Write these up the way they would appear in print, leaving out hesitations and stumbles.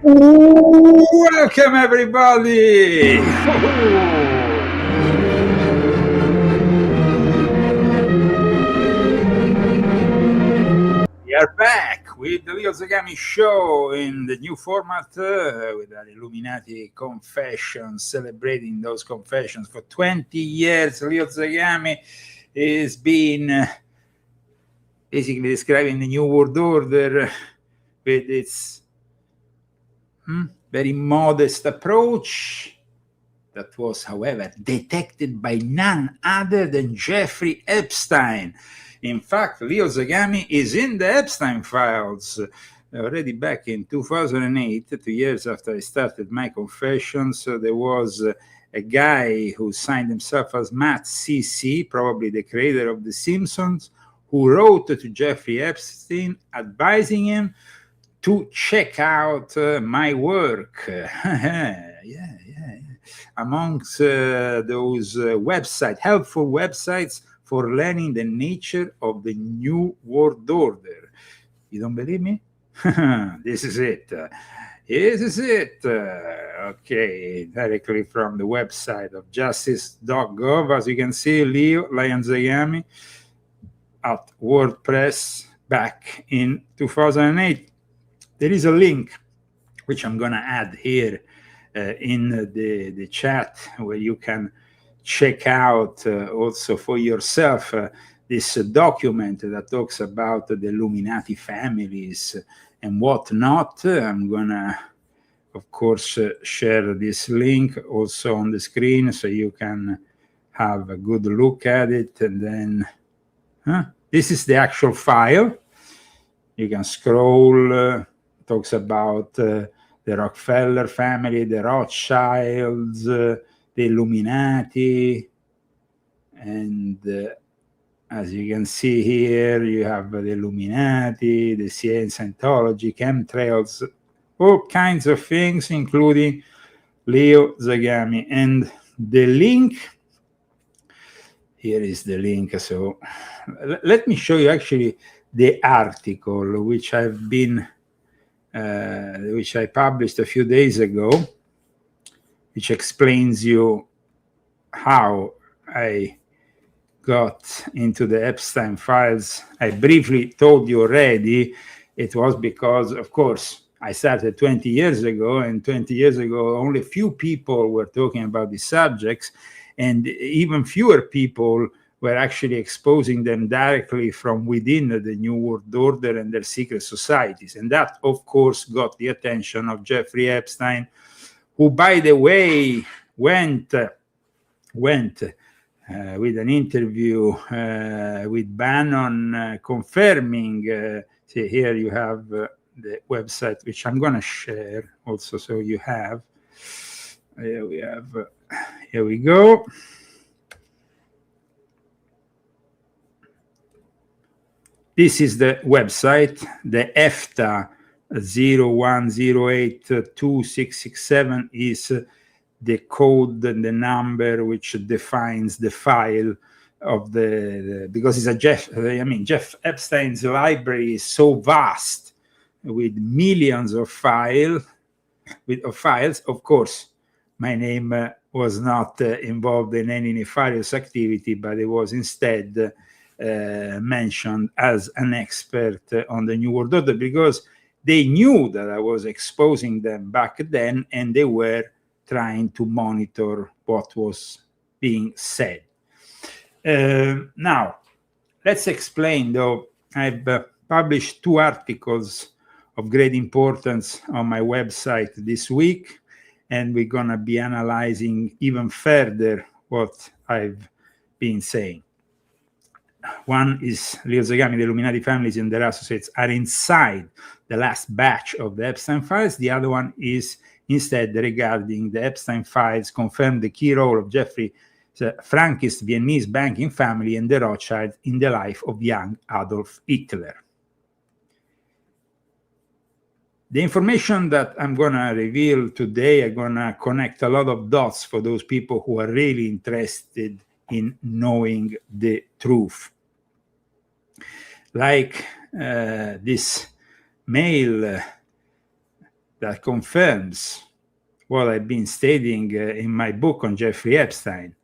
Welcome, everybody. We are back with the Leo Zagami show in the new format with an Illuminati confession, celebrating those confessions. For 20 years, Leo Zagami has been basically describing the New World Order with its very modest approach that was, however, detected by none other than Jeffrey Epstein. In fact, Leo Zagami is in the Epstein files. Already back in 2008, 2 years after I started my confessions, there was a guy who signed himself as Matt CC, probably the creator of The Simpsons, who wrote to Jeffrey Epstein advising him to check out my work. Amongst those helpful websites for learning the nature of the New World Order. You don't believe me? This is it. Okay, directly from the website of justice.gov. As you can see, Leo Lion Zagami at WordPress back in 2008. There is a link which I'm going to add here in the chat, where you can check out also for yourself this document that talks about the Illuminati families and whatnot. I'm going to, of course, share this link also on the screen so you can have a good look at it. And then this is the actual file. You can scroll. Talks about the Rockefeller family, the Rothschilds, the Illuminati, and as you can see here, you have the Illuminati, the CIA, Scientology, chemtrails, all kinds of things, including Leo Zagami. And the link, here is the link. So let me show you actually the article which I published a few days ago, which explains you how I got into the Epstein files. I briefly told you already. It was because, of course, I started 20 years ago, and 20 years ago, only few people were talking about these subjects, and even fewer people were actually exposing them directly from within the New World Order and their secret societies. And that, of course, got the attention of Jeffrey Epstein, who, by the way, went with an interview with Bannon confirming, see here you have the website, which I'm going to share also so you have. Here we go. This is the website, the EFTA 01082667 is the code and the number which defines the file of because it's a Jeff Epstein's library is so vast with millions of files. Of course, my name was not involved in any nefarious activity, but it was instead mentioned as an expert on the New World Order, because they knew that I was exposing them back then, and they were trying to monitor what was being said. Now, let's explain, though. I've published 2 articles of great importance on my website this week, and we're going to be analyzing even further what I've been saying. One is Leo Zagami, the Illuminati families and their associates are inside the last batch of the Epstein files. The other one is instead regarding the Epstein files confirm the key role of Jeffrey Frankist Viennese banking family and the Rothschilds in the life of young Adolf Hitler. The information that I'm going to reveal today, I'm going to connect a lot of dots for those people who are really interested in knowing the truth. Like this mail that confirms what I've been stating in my book on Jeffrey Epstein.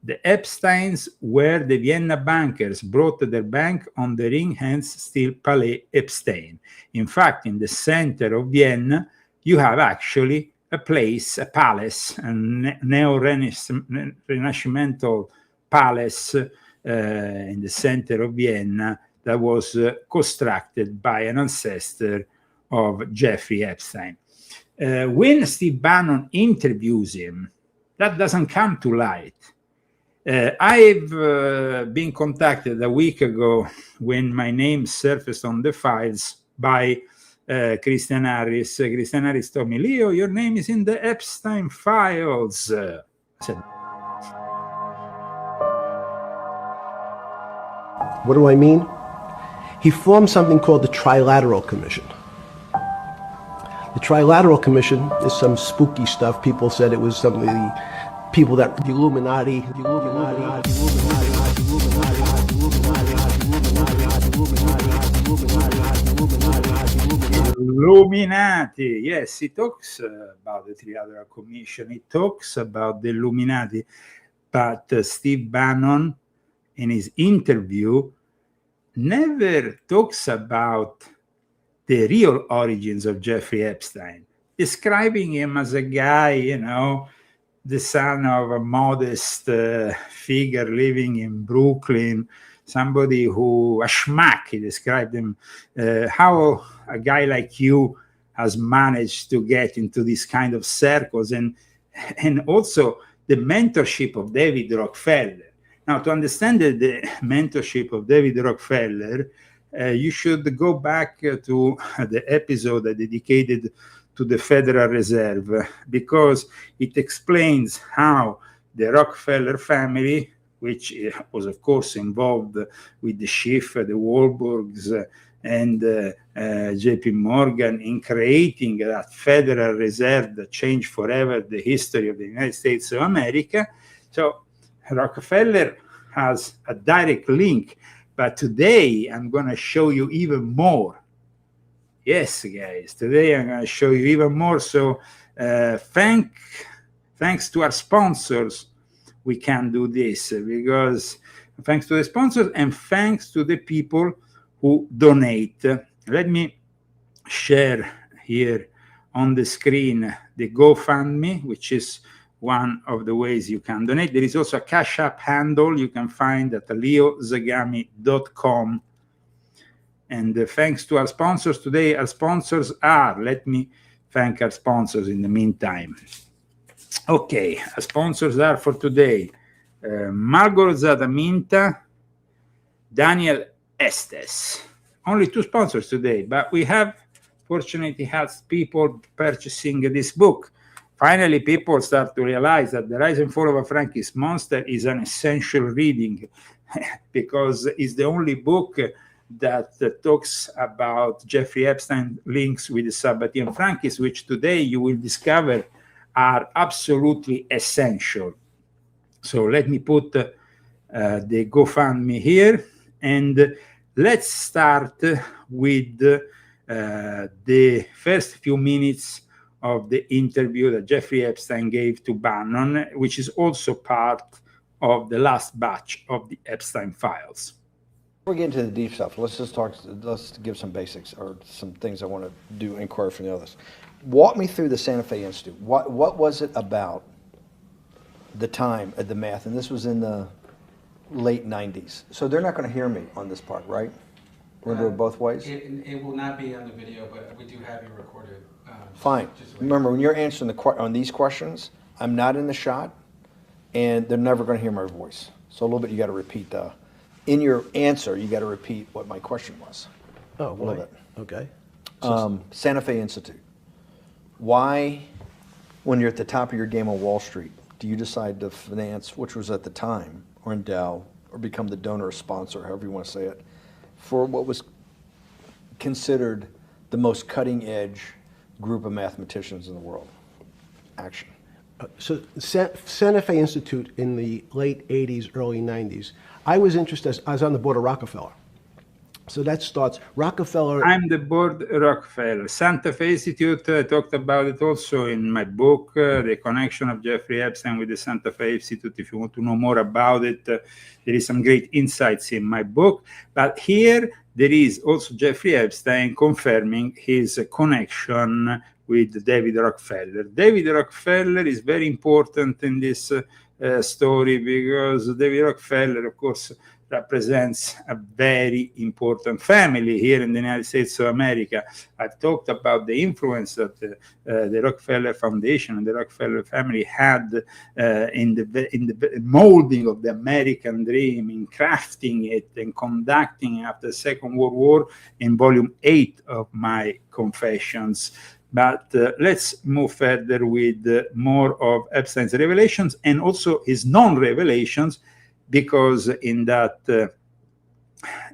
The Epsteins were the Vienna bankers brought their bank on the ring-hence steel Palais Epstein. In fact, in the center of Vienna, you have actually a place, a palace, a neo-Renaissantal palace in the center of Vienna that was constructed by an ancestor of Jeffrey Epstein. When Steve Bannon interviews him, that doesn't come to light. I've been contacted a week ago when my name surfaced on the files by Christian Harris. Christian Harris told me, Leo, your name is in the Epstein files. I said, what do I mean? He formed something called the Trilateral Commission. The Trilateral Commission is some spooky stuff. People said it was some of the people that the Illuminati. Illuminati. Yes, he talks about the Trilateral Commission. He talks about the Illuminati. But Steve Bannon, in his interview, never talks about the real origins of Jeffrey Epstein, describing him as a guy, you know, the son of a modest figure living in Brooklyn, somebody who, a schmuck, he described him, how a guy like you has managed to get into these kind of circles, and also the mentorship of David Rockefeller. Now, to understand the mentorship of David Rockefeller, you should go back to the episode I dedicated to the Federal Reserve, because it explains how the Rockefeller family, which was of course involved with the Schiff, the Warburgs, and JP Morgan in creating that Federal Reserve that changed forever the history of the United States of America. So Rockefeller has a direct link, but today I'm going to show you even more. Yes, guys, today I'm going to show you even more. So thanks to our sponsors, we can do this, because thanks to the sponsors and thanks to the people who donate. Let me share here on the screen the GoFundMe, which is one of the ways you can donate. There is also a Cash App handle you can find at leozagami.com. And thanks to our sponsors today, our sponsors are, let me thank our sponsors in the meantime. Okay, our sponsors are for today, Margot Zadaminta, Daniel Estes. Only 2 sponsors today, but we have, fortunately, had people purchasing this book. Finally, people start to realize that The Rise and Fall of a Frankist Monster is an essential reading, because it's the only book that talks about Jeffrey Epstein links with the Sabbatean Frankists, which today you will discover are absolutely essential. So let me put the GoFundMe here, and let's start with the first few minutes of the interview that Jeffrey Epstein gave to Bannon, which is also part of the last batch of the Epstein files. Before we get into the deep stuff, let's give some basics, or some things I want to inquire from the others. Walk me through the Santa Fe Institute. What was it about the time of the math? And this was in the late 90s. So they're not going to hear me on this part, right? We're going to do it both ways? It will not be on the video, but we do have you recorded. Fine. Remember, when you're answering on these questions, I'm not in the shot, and they're never going to hear my voice. So a little bit you got to repeat in your answer, you got to repeat what my question was. Oh, a little bit. Okay. Santa Fe Institute. Why, when you're at the top of your game on Wall Street, do you decide to finance, which was at the time, or endow, or become the donor or sponsor, however you want to say it, for what was considered the most cutting edge group of mathematicians in the world? Action. So Santa Fe Institute in the late 80s, early 90s, I was interested, I was on the board of Rockefeller. So that starts Rockefeller. I'm the board Rockefeller. Santa Fe Institute, I talked about it also in my book, the connection of Jeffrey Epstein with the Santa Fe Institute. If you want to know more about it, there is some great insights in my book. But here, there is also Jeffrey Epstein confirming his connection with David Rockefeller. David Rockefeller is very important in this story because David Rockefeller, of course, represents a very important family here in the United States of America. I've talked about the influence that the Rockefeller Foundation and the Rockefeller family had in the molding of the American dream, in crafting it and conducting after the Second World War in volume 8 of my Confessions. But let's move further with more of Epstein's revelations and also his non-revelations, because in that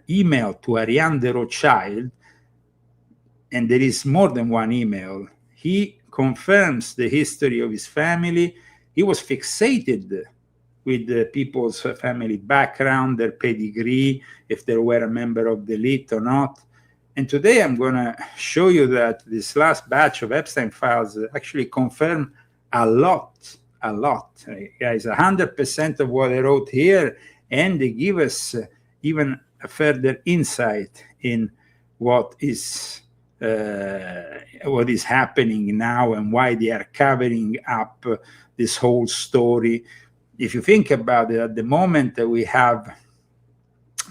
email to Ariane de Rothschild, and there is more than one email, he confirms the history of his family. He was fixated with the people's family background, their pedigree, if they were a member of the elite or not. And today I'm going to show you that this last batch of Epstein files actually confirm a lot. Guys, 100% of what I wrote here, and they give us even a further insight in what is happening now and why they are covering up this whole story. If you think about it, at the moment we have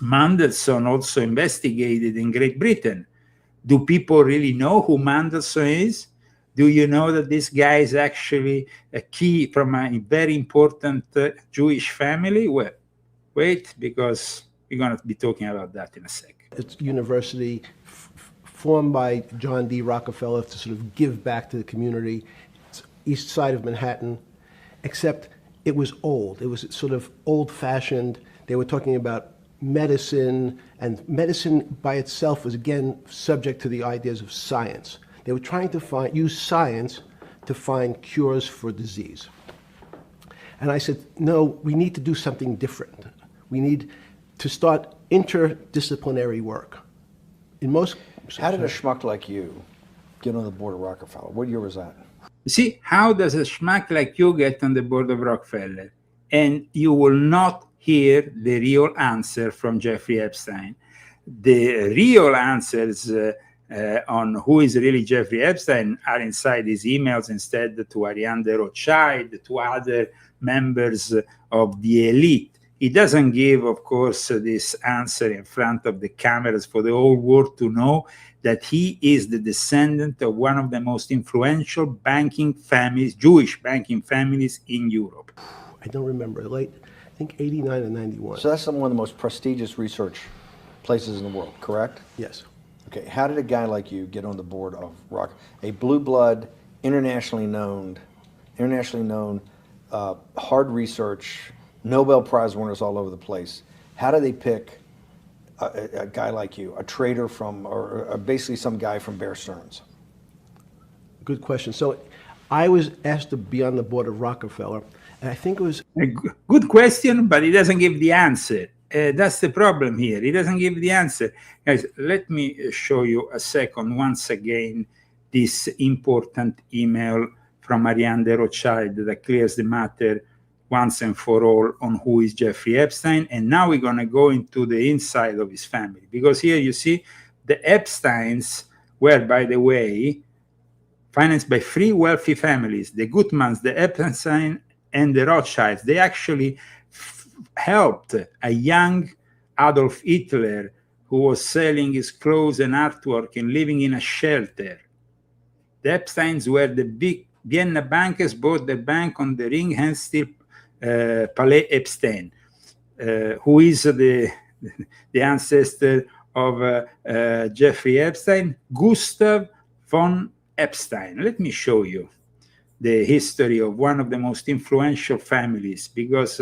Mandelson also investigated in Great Britain. Do people really know who Mandelson is? Do you know that this guy is actually a key from a very important Jewish family? Well, wait, because we're going to be talking about that in a second. It's a university formed by John D. Rockefeller to sort of give back to the community. It's east side of Manhattan, except it was old. It was sort of old-fashioned. They were talking about medicine, and medicine by itself was again subject to the ideas of science. They were trying to use science to find cures for disease. And I said, no, we need to do something different. We need to start interdisciplinary work. In most... How did a schmuck like you get on the board of Rockefeller? What year was that? See, how does a schmuck like you get on the board of Rockefeller? And you will not hear the real answer from Jeffrey Epstein. The real answers on who is really Jeffrey Epstein are inside his emails instead to Ariane de Rothschild, to other members of the elite. He doesn't give, of course, this answer in front of the cameras for the whole world to know that he is the descendant of one of the most influential banking families, Jewish banking families in Europe. I don't remember, I think 89 and 91. So that's one of the most prestigious research places in the world, correct? Yes. Okay, how did a guy like you get on the board of a blue blood, internationally known, hard research, Nobel Prize winners all over the place? How do they pick a guy like you, a trader from, or basically some guy from Bear Stearns? Good question. So I was asked to be on the board of Rockefeller, and I think it was... A good question, but he doesn't give the answer. That's the problem here. He doesn't give the answer. Guys, let me show you a second, once again, this important email from Ariane de Rothschild that clears the matter once and for all on who is Jeffrey Epstein. And now we're going to go into the inside of his family, because here you see the Epsteins were, by the way, financed by three wealthy families, the Gutmans, the Epstein, and the Rothschilds. They actually helped a young Adolf Hitler who was selling his clothes and artwork and living in a shelter. The Epsteins were the big Vienna bankers, bought the bank on the ring hand steel Palais Epstein, who is the ancestor of Jeffrey Epstein, Gustav von Epstein. Let me show you the history of one of the most influential families, because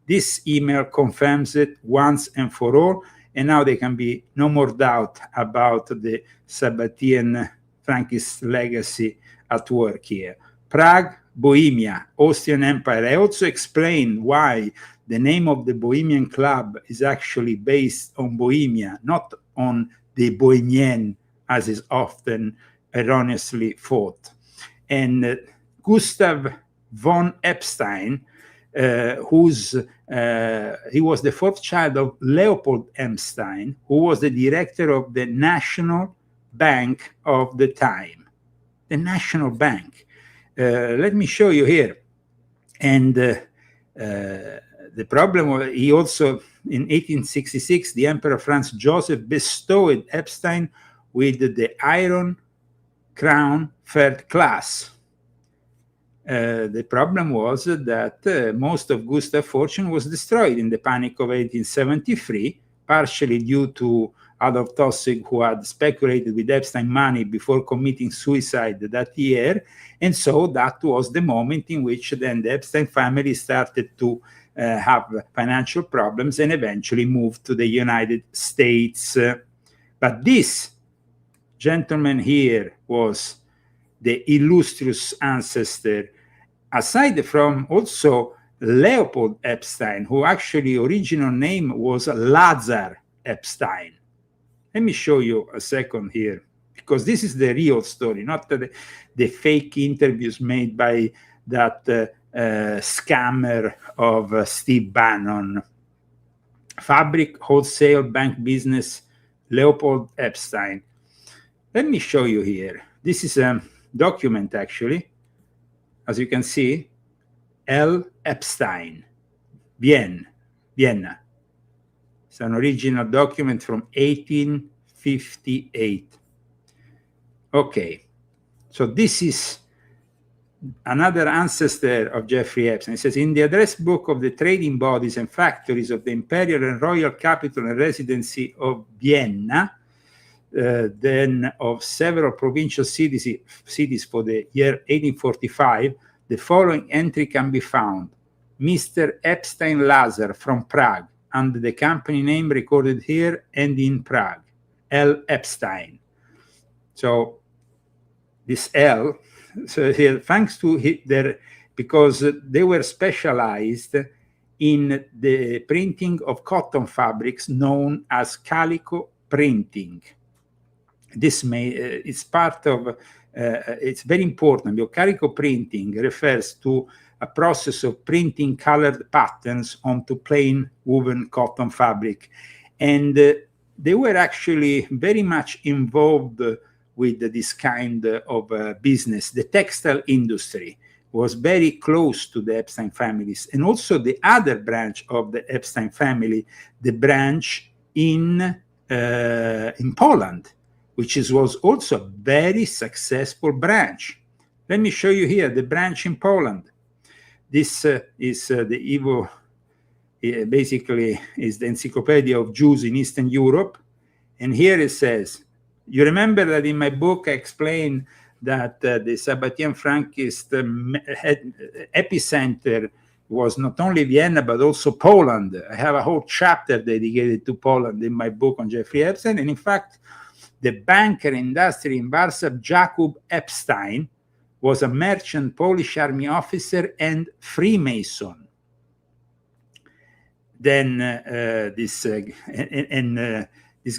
this email confirms it once and for all, and now there can be no more doubt about the Sabbatean Frankist legacy at work here. Prague, Bohemia, Austrian Empire. I also explain why the name of the Bohemian Club is actually based on Bohemia, not on the Bohemian, as is often erroneously thought. And Gustav von Epstein, he was the fourth child of Leopold Epstein, who was the director of the National Bank of the time. The National Bank. Let me show you here. And the problem was, he also, in 1866, the Emperor Franz Joseph bestowed Epstein with the Iron Crown Third Class. The problem was that most of Gustav's fortune was destroyed in the Panic of 1873, partially due to Adolf Tossig, who had speculated with Epstein money before committing suicide that year. And so that was the moment in which then the Epstein family started to have financial problems and eventually moved to the United States. But this gentleman here was the illustrious ancestor, aside from also Leopold Epstein, who actually original name was Lazar Epstein. Let me show you a second here, because this is the real story, not the fake interviews made by that scammer of Steve Bannon. Fabric, wholesale, bank business, Leopold Epstein. Let me show you here. This is a document, actually. As you can see, L. Epstein, Vienna. It's an original document from 1858. Okay, so this is another ancestor of Jeffrey Epstein. It says, in the address book of the trading bodies and factories of the imperial and royal capital and residency of Vienna, then of several provincial cities for the year 1845, the following entry can be found. Mr. Epstein Lazar from Prague, under the company name recorded here and in Prague, L. Epstein. So this L, so here, thanks to their, because they were specialized in the printing of cotton fabrics known as calico printing. This is part of, it's very important, because calico printing refers to a process of printing colored patterns onto plain woven cotton fabric. And they were actually very much involved with this kind of business. The textile industry was very close to the Epstein families, and also the other branch of the Epstein family, the branch in Poland, which was also a very successful branch. Let me show you here the branch in Poland. This is the Evo, basically is the Encyclopedia of Jews in Eastern Europe. And here it says, you remember that in my book I explained that the Sabbatean Frankist epicenter was not only Vienna, but also Poland. I have a whole chapter dedicated to Poland in my book on Jeffrey Epstein. And in fact, the banker industry in Warsaw, Jakub Epstein, was a merchant Polish army officer and Freemason. Then this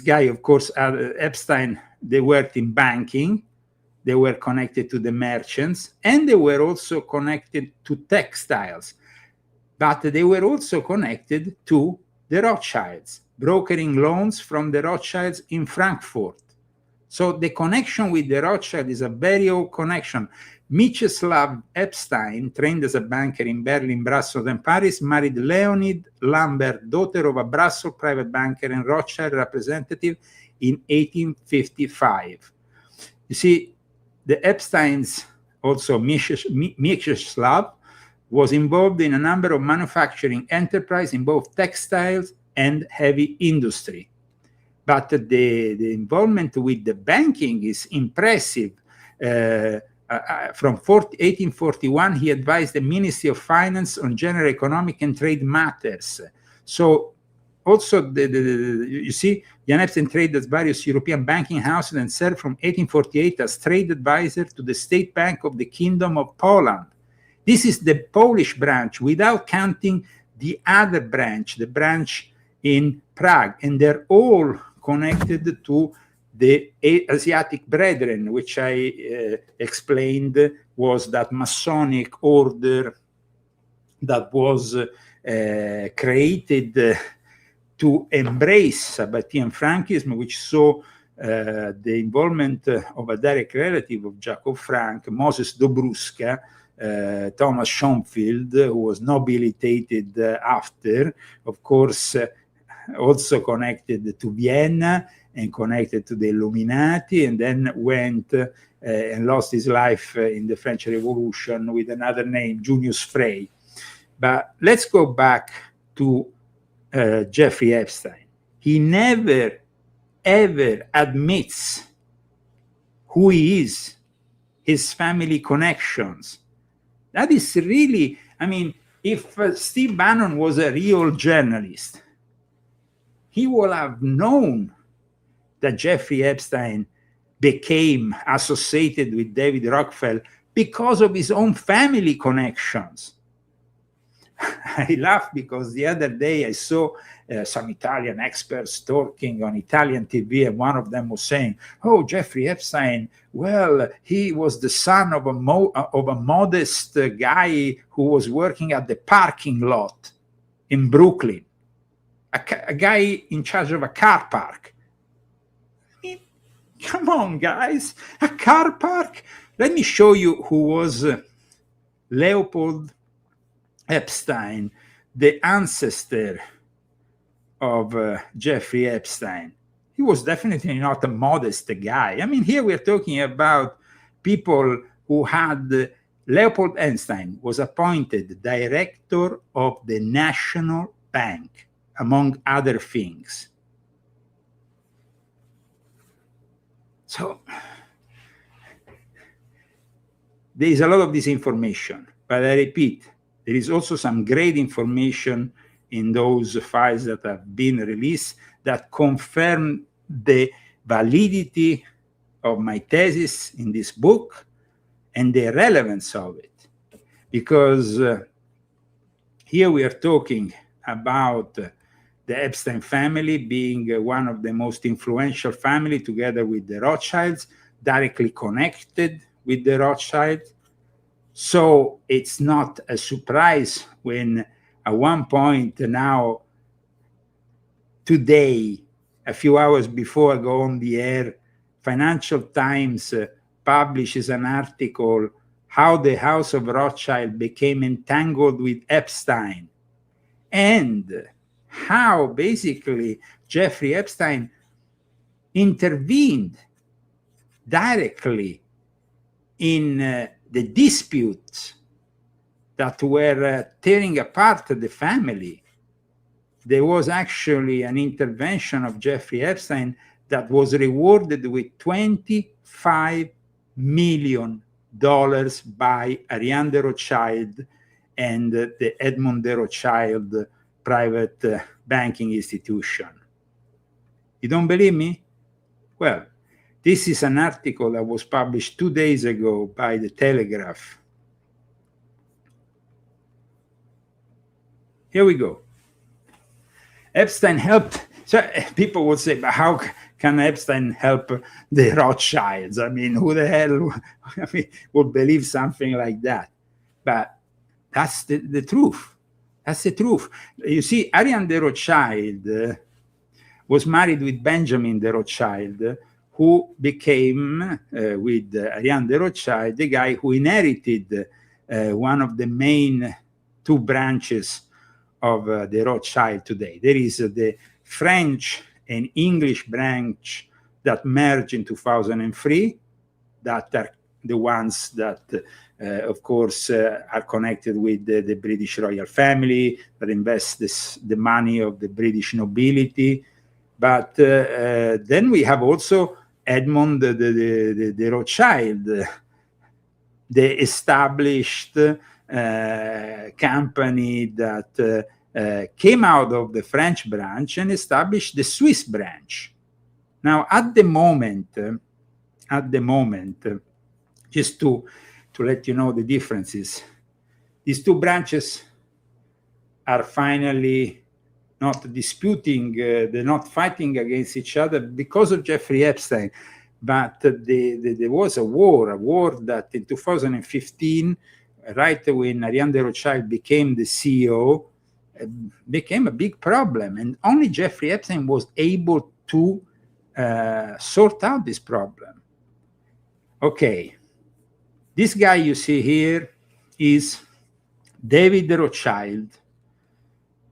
guy, of course, Epstein, they worked in banking. They were connected to the merchants, and they were also connected to textiles. But they were also connected to the Rothschilds, brokering loans from the Rothschilds in Frankfurt. So the connection with the Rothschild is a very old connection. Mieczysław Epstein, trained as a banker in Berlin, Brussels, and Paris, married Leonid Lambert, daughter of a Brussels private banker and Rothschild representative, in 1855. You see, the Epsteins, also Mieczysław, was involved in a number of manufacturing enterprises in both textiles and heavy industry. But the involvement with the banking is impressive. From 1841, he advised the Ministry of Finance on general economic and trade matters. So also, you see, Jan Epstein traded at various European banking houses and served from 1848 as trade advisor to the State Bank of the Kingdom of Poland. This is the Polish branch, without counting the other branch, the branch in Prague, and they're all connected to the Asiatic Brethren, which I explained was that Masonic order that was created to embrace Sabbatean Frankism, which saw the involvement of a direct relative of Jacob Frank, Moses Dobruska, Thomas Schoenfield, who was nobilitated after, of course, also connected to Vienna and connected to the Illuminati, and then went and lost his life in the French Revolution with another name, Junius Frey. But let's go back to Jeffrey Epstein. He never, ever admits who he is, his family connections. That is really, I mean, if Steve Bannon was a real journalist, he would have known that Jeffrey Epstein became associated with David Rockefeller because of his own family connections. I laugh because the other day I saw some Italian experts talking on Italian TV, and one of them was saying, "Oh, Jeffrey Epstein, well, he was the son of a modest guy who was working at the parking lot in Brooklyn, a guy in charge of a car park." I mean, come on, guys, a car park? Let me show you who was Leopold Epstein, the ancestor of Jeffrey Epstein. He was definitely not a modest guy. I mean, here we're talking about people who had, Leopold Epstein was appointed director of the National Bank, among other things. So there is a lot of disinformation, but I repeat, there is also some great information in those files that have been released that confirm the validity of my thesis in this book and the relevance of it. Because here we are talking about the Epstein family being one of the most influential family, together with the Rothschilds, directly connected with the Rothschilds. So it's not a surprise when at one point now, today, a few hours before I go on the air, Financial Times publishes an article, how the House of Rothschild became entangled with Epstein, and how basically Jeffrey Epstein intervened directly in the disputes that were tearing apart the family. There was actually an intervention of Jeffrey Epstein that was rewarded with $25 million by Ariane de Rothschild and the Edmond de Rothschild private banking institution. You don't believe me? Well, this is an article that was published 2 days ago by The Telegraph. Here we go. Epstein helped. So people would say, but how can Epstein help the Rothschilds? I mean, who the hell would believe something like that? But that's the truth. That's the truth. You see, Ariane de Rothschild was married with Benjamin de Rothschild, who became, with Ariane de Rothschild, the guy who inherited one of the main two branches of the Rothschild today. There is the French and English branch that merged in 2003, that are the ones that, of course, are connected with the British royal family, that invest the money of the British nobility. But then we have also Edmond the Rothschild, the established company that came out of the French branch and established the Swiss branch. Now, at the moment, just to let you know the differences, these two branches are finally not disputing, they're not fighting against each other because of Jeffrey Epstein. But there was a war that in 2015, right when Ariane de Rothschild became the CEO, became a big problem. And only Jeffrey Epstein was able to sort out this problem. Okay, this guy you see here is David Rothschild.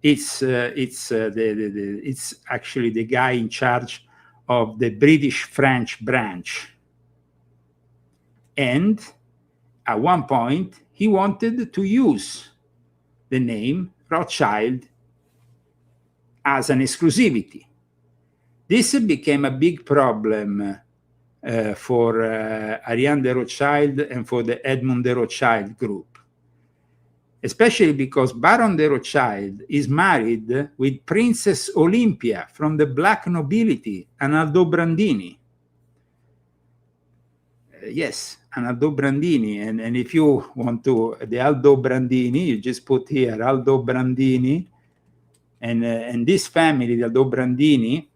It's actually the guy in charge of the British-French branch. And at one point, he wanted to use the name Rothschild as an exclusivity. This became a big problem for Ariane de Rothschild and for the Edmond de Rothschild group, especially because Baron de Rothschild is married with Princess Olympia from the black nobility, Analdo Brandini. Yes, Analdo Brandini. And if you want to, the Aldo Brandini, you just put here Aldo Brandini. And this family, the Aldo Brandini,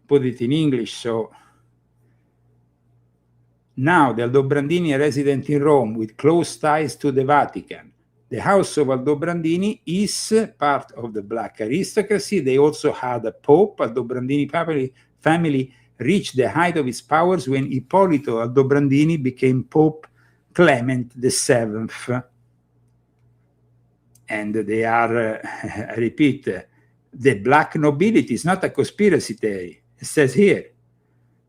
put it in English, so now the Aldo Brandini are resident in Rome with close ties to the Vatican. The house of Aldo Brandini is part of the black aristocracy. They also had a pope. Aldo Brandini family reached the height of its powers when Ippolito Aldo Brandini became Pope Clement VII. And they are, I repeat, the black nobility is not a conspiracy theory. It says here,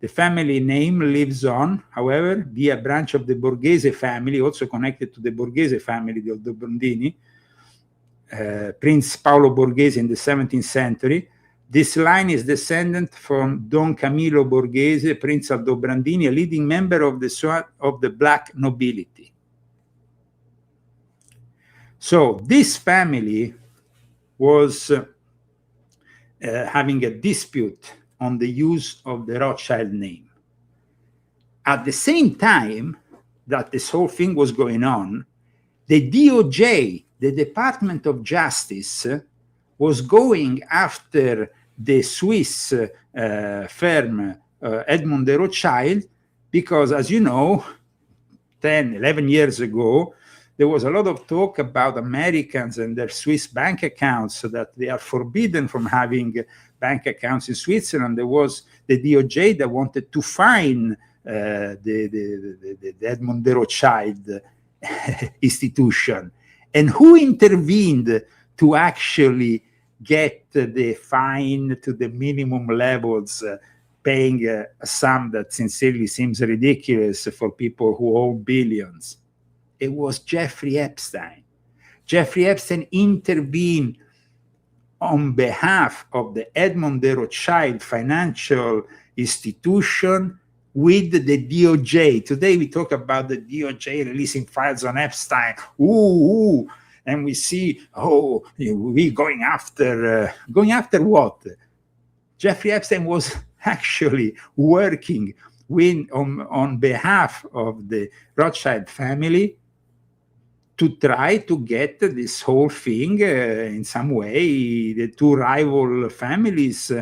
the family name lives on, however, be a branch of the Borghese family, also connected to the Borghese family of the Brandini, Prince Paolo Borghese in the 17th century. This line is descendant from Don Camillo Borghese, Prince Aldo Brandini, a leading member of the black nobility. So this family was having a dispute on the use of the Rothschild name. At the same time that this whole thing was going on, the DOJ, the Department of Justice, was going after the Swiss firm Edmond de Rothschild because, as you know, 10, 11 years ago, there was a lot of talk about Americans and their Swiss bank accounts, so that they are forbidden from having bank accounts in Switzerland. There was the DOJ that wanted to fine the Edmond de Rothschild institution. And who intervened to actually get the fine to the minimum levels, paying a sum that sincerely seems ridiculous for people who owe billions? It was Jeffrey Epstein. Jeffrey Epstein intervened on behalf of the Edmond de Rothschild financial institution with the DOJ. Today we talk about the DOJ releasing files on Epstein. And we see, we going after what? Jeffrey Epstein was actually working on behalf of the Rothschild family to try to get this whole thing in some way. The two rival families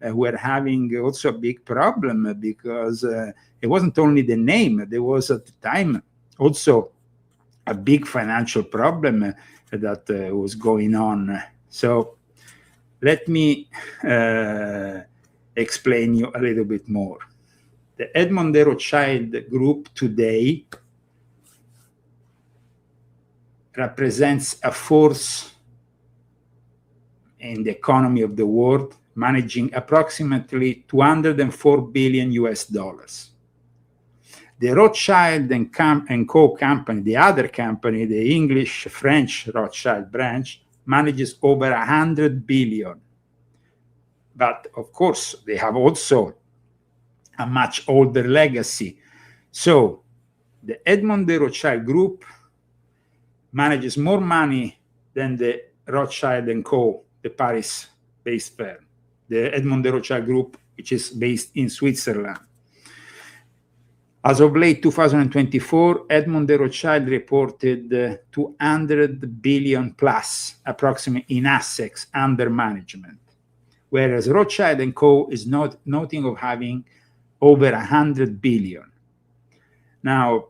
were having also a big problem because it wasn't only the name, there was at the time also a big financial problem that was going on. So let me explain you a little bit more. The Edmond de Rothschild group today represents a force in the economy of the world, managing approximately $204 billion US. The Rothschild and Co. company, the other company, the English-French Rothschild branch, manages over 100 billion. But of course, they have also a much older legacy. So the Edmond de Rothschild group manages more money than the Rothschild and Co., the Paris-based firm, the Edmond de Rothschild group, which is based in Switzerland. As of late 2024, Edmond de Rothschild reported 200 billion plus, approximately, in assets under management, whereas Rothschild & Co. is noting of having over 100 billion. Now,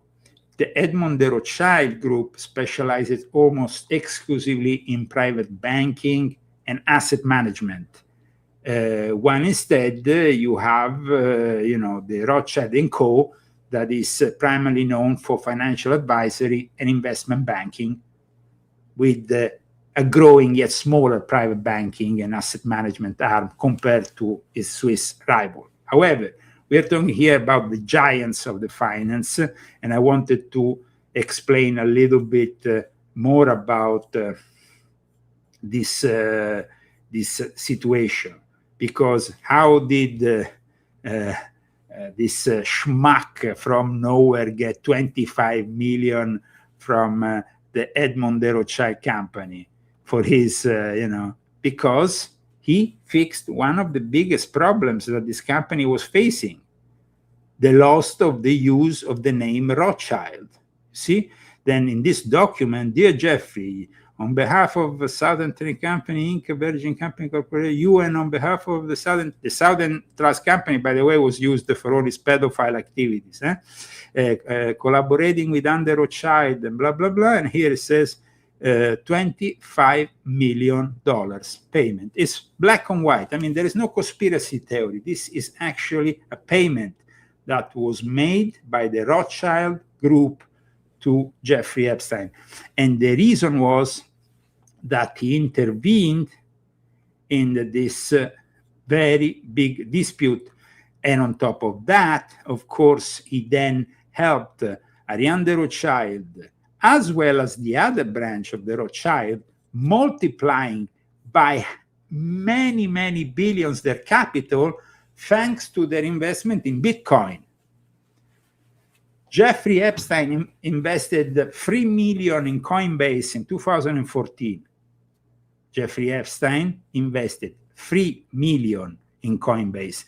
the Edmond de Rothschild group specializes almost exclusively in private banking and asset management. When instead you have, the Rothschild & Co. that is primarily known for financial advisory and investment banking, with a growing yet smaller private banking and asset management arm compared to its Swiss rival. However, we are talking here about the giants of the finance, and I wanted to explain a little bit more about this situation, because how did this schmuck from nowhere get 25 million from the Edmond de Rothschild company for his, because he fixed one of the biggest problems that this company was facing, the loss of the use of the name Rothschild. See, then in this document, dear Jeffrey, on behalf of Southern Trust Company Inc., Virgin Company Corporation, you, and on behalf of the Southern Trust Company, by the way, was used for all his pedophile activities, collaborating with Under Rothschild and blah, blah, blah. And here it says $25 million payment. It's black and white. I mean, there is no conspiracy theory. This is actually a payment that was made by the Rothschild group to Jeffrey Epstein. And the reason was that he intervened in this very big dispute. And on top of that, of course, he then helped Ariane de Rothschild, as well as the other branch of the Rothschild, multiplying by many, many billions their capital, thanks to their investment in Bitcoin. Jeffrey Epstein invested $3 million in Coinbase in 2014. Jeffrey Epstein invested $3 million in Coinbase.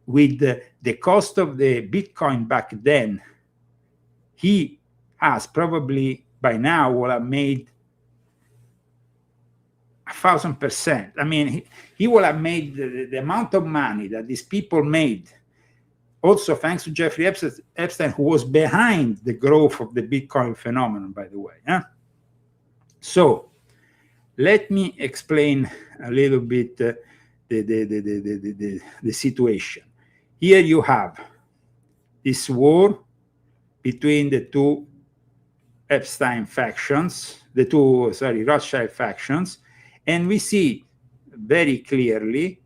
With the cost of the Bitcoin back then, he has probably by now will have made 1,000%. I mean, he will have made the amount of money that these people made, also thanks to Jeffrey Epstein, who was behind the growth of the Bitcoin phenomenon, by the way. So let me explain a little bit the situation. Here you have this war between the two Epstein factions, Rothschild factions, and we see very clearly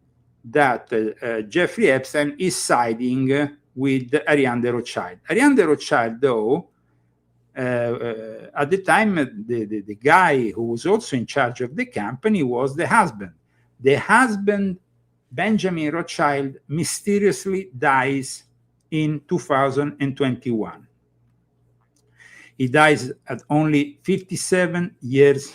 that Jeffrey Epstein is siding with Ariane de Rothschild. Ariane de Rothschild, though, at the time, the guy who was also in charge of the company was the husband. The husband, Benjamin Rothschild, mysteriously dies in 2021. He dies at only 57 years,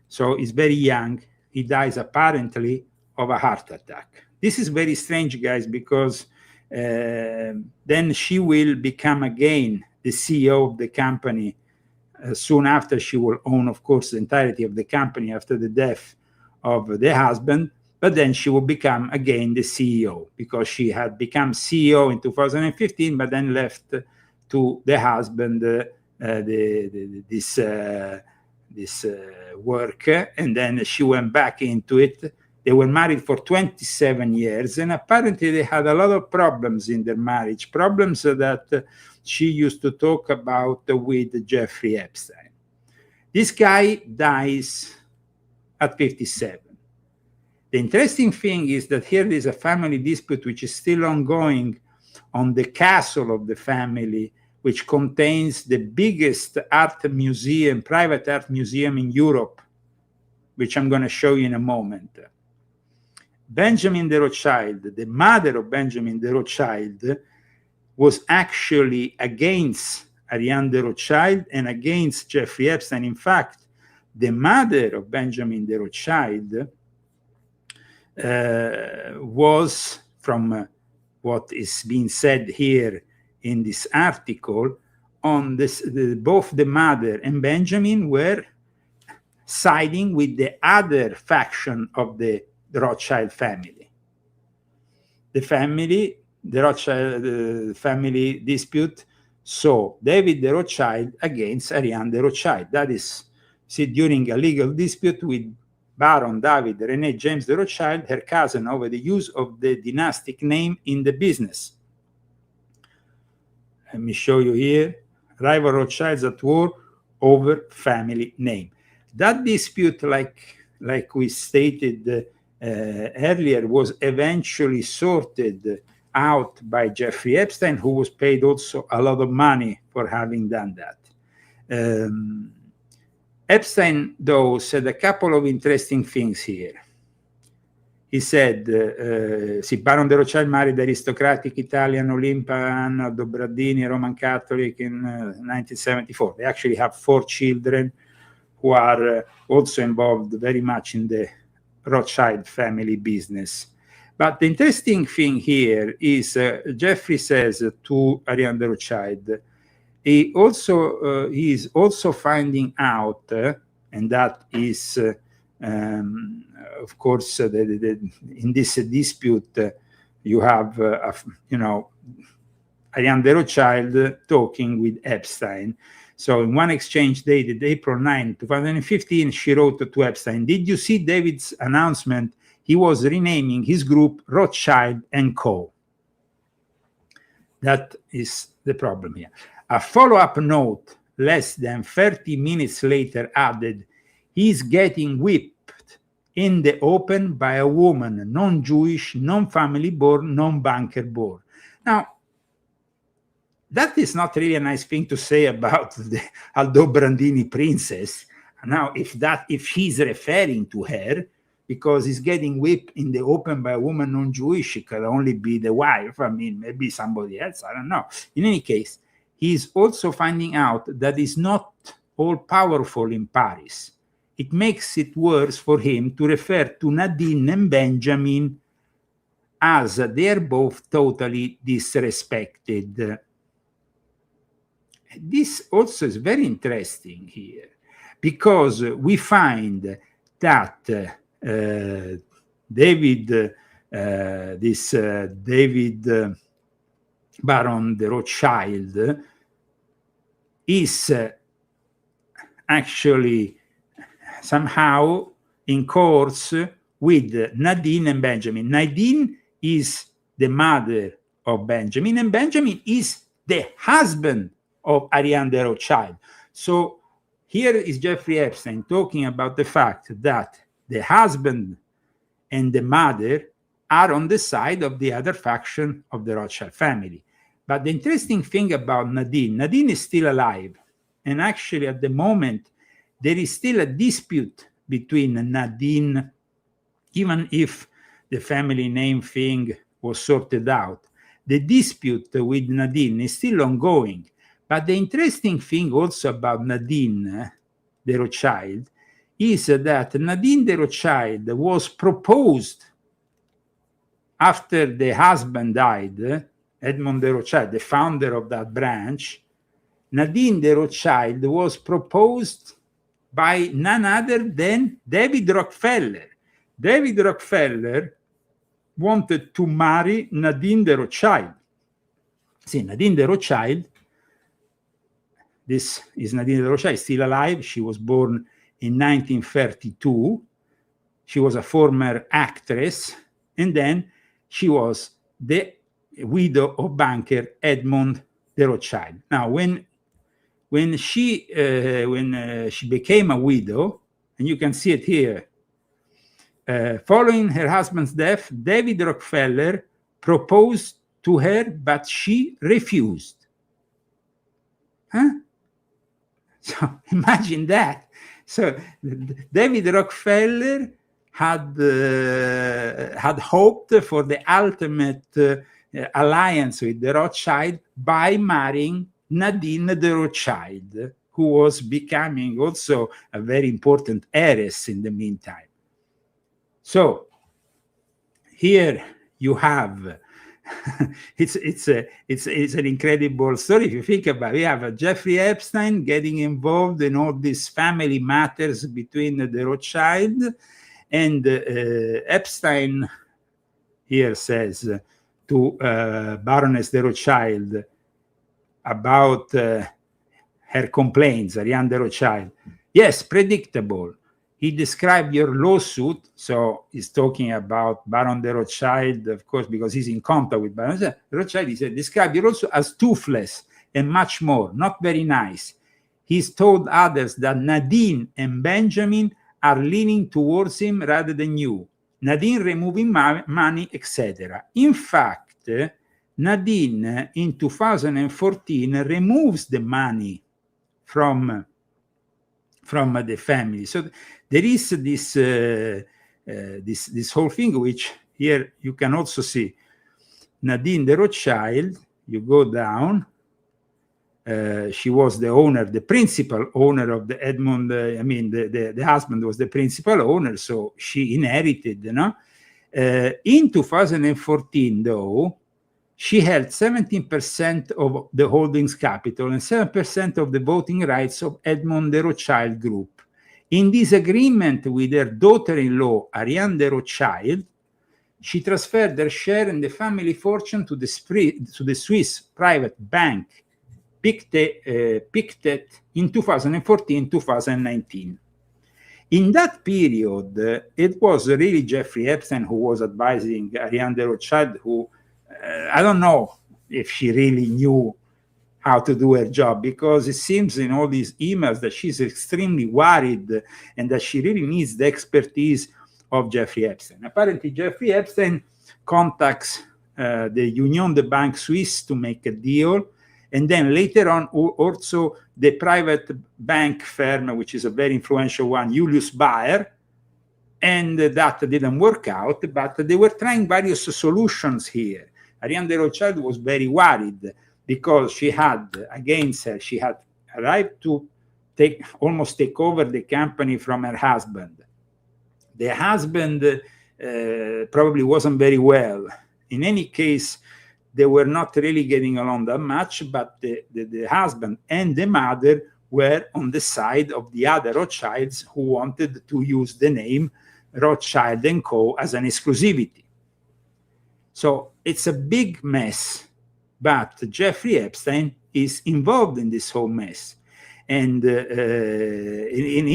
so he's very young. He dies apparently of a heart attack. This is very strange, guys, because then she will become again the CEO of the company. Soon after, she will own, of course, the entirety of the company after the death of the husband, but then she will become again the CEO, because she had become CEO in 2015, but then left to the husband this work, and then she went back into it. They were married for 27 years, and apparently they had a lot of problems in their marriage, problems that she used to talk about with Jeffrey Epstein. This guy dies at 57. The interesting thing is that here there is a family dispute which is still ongoing on the castle of the family, which contains the biggest art museum, private art museum in Europe, which I'm going to show you in a moment. Benjamin de Rothschild, the mother of Benjamin de Rothschild, was actually against Ariane de Rothschild and against Jeffrey Epstein. In fact, the mother of Benjamin de Rothschild was, from what is being said here in this article on this, both the mother and Benjamin were siding with the other faction of the Rothschild family. The Rothschild family dispute saw David the Rothschild against Ariane de Rothschild. That is, see, during a legal dispute with Baron David René James de Rothschild, her cousin, over the use of the dynastic name in the business. Let me show you here. Rival Rothschilds at war over family name. That dispute, like we stated earlier, was eventually sorted out by Jeffrey Epstein, who was paid also a lot of money for having done that. Epstein, though, said a couple of interesting things here. He said, Baron de Rothschild married aristocratic Italian Olimpa Anna Dobradini, Roman Catholic, in 1974. They actually have 4 children who are also involved very much in the Rothschild family business. But the interesting thing here is Jeffrey says to Ariane de Rothschild, he is also finding out, and that is, of course, in this dispute, you have, Ariane de Rothschild talking with Epstein. So in one exchange dated April 9, 2015, she wrote to Epstein, "Did you see David's announcement? He was renaming his group Rothschild & Co." That is the problem here. A follow-up note less than 30 minutes later added, "He's getting whipped in the open by a woman, non-Jewish, non-family born, non-banker born." Now, that is not really a nice thing to say about the Aldobrandini princess. Now, if he's referring to her, because he's getting whipped in the open by a woman non-Jewish, it could only be the wife. I mean, maybe somebody else, I don't know. In any case, he's also finding out that he's not all-powerful in Paris. It makes it worse for him to refer to Nadine and Benjamin as they are both totally disrespected. This also is very interesting here, because we find that David Baron de Rothschild is actually somehow in course with Nadine and Benjamin. Nadine is the mother of Benjamin, and Benjamin is the husband of Ariane de Rothschild. So here is Jeffrey Epstein talking about the fact that the husband and the mother are on the side of the other faction of the Rothschild family. But the interesting thing about Nadine is still alive. And actually, at the moment, there is still a dispute between Nadine, even if the family name thing was sorted out. The dispute with Nadine is still ongoing. But the interesting thing also about Nadine de Rothschild is that Nadine de Rothschild was proposed after the husband died, Edmond de Rothschild, the founder of that branch. Nadine de Rothschild was proposed by none other than David Rockefeller. David Rockefeller wanted to marry Nadine de Rothschild. See, Nadine de Rothschild, this is Nadine de Rothschild, still alive. She was born in 1932. She was a former actress, and then she was the widow of banker Edmond de Rothschild. Now, when she became a widow, and you can see it here, following her husband's death, David Rockefeller proposed to her, but she refused. So imagine that. So David Rockefeller had hoped for the ultimate alliance with the Rothschild by marrying Nadine de Rothschild, who was becoming also a very important heiress in the meantime. So here you have it's an incredible story if you think about it. We have Jeffrey Epstein getting involved in all these family matters between the Rothschild, and Epstein here says to Baroness de Rothschild about her complaints, Ariane de Rothschild. Yes, predictable. He described your lawsuit, so he's talking about Baron de Rothschild, of course, because he's in contact with Baron de Rothschild. He said, describe your lawsuit as toothless and much more, not very nice. He's told others that Nadine and Benjamin are leaning towards him rather than you. Nadine removing money, etc. In fact, Nadine in 2014 removes the money from the family. So there is this whole thing, which here you can also see. Nadine de Rothschild, you go down, she was the owner, the principal owner of the Edmond, the husband was the principal owner, so she inherited, you know. In 2014, though, she held 17% of the holdings capital and 7% of the voting rights of Edmond de Rothschild Group. In disagreement with her daughter-in-law, Ariane de Rothschild, she transferred her share in the family fortune to the Swiss private bank, Pictet, in 2014-2019. In that period, it was really Jeffrey Epstein who was advising Ariane de Rothschild, who I don't know if she really knew how to do her job, because it seems in all these emails that she's extremely worried and that she really needs the expertise of Jeffrey Epstein. Apparently, Jeffrey Epstein contacts the Union de Banque Suisse to make a deal, and then later on also the private bank firm, which is a very influential one, Julius Baer, and that didn't work out, but they were trying various solutions here. Ariane de Rothschild was very worried because she had against her, she had arrived to almost take over the company from her husband. The husband probably wasn't very well. In any case, they were not really getting along that much, but the husband and the mother were on the side of the other Rothschilds who wanted to use the name Rothschild & Co. as an exclusivity. So it's a big mess, but Jeffrey Epstein is involved in this whole mess. And in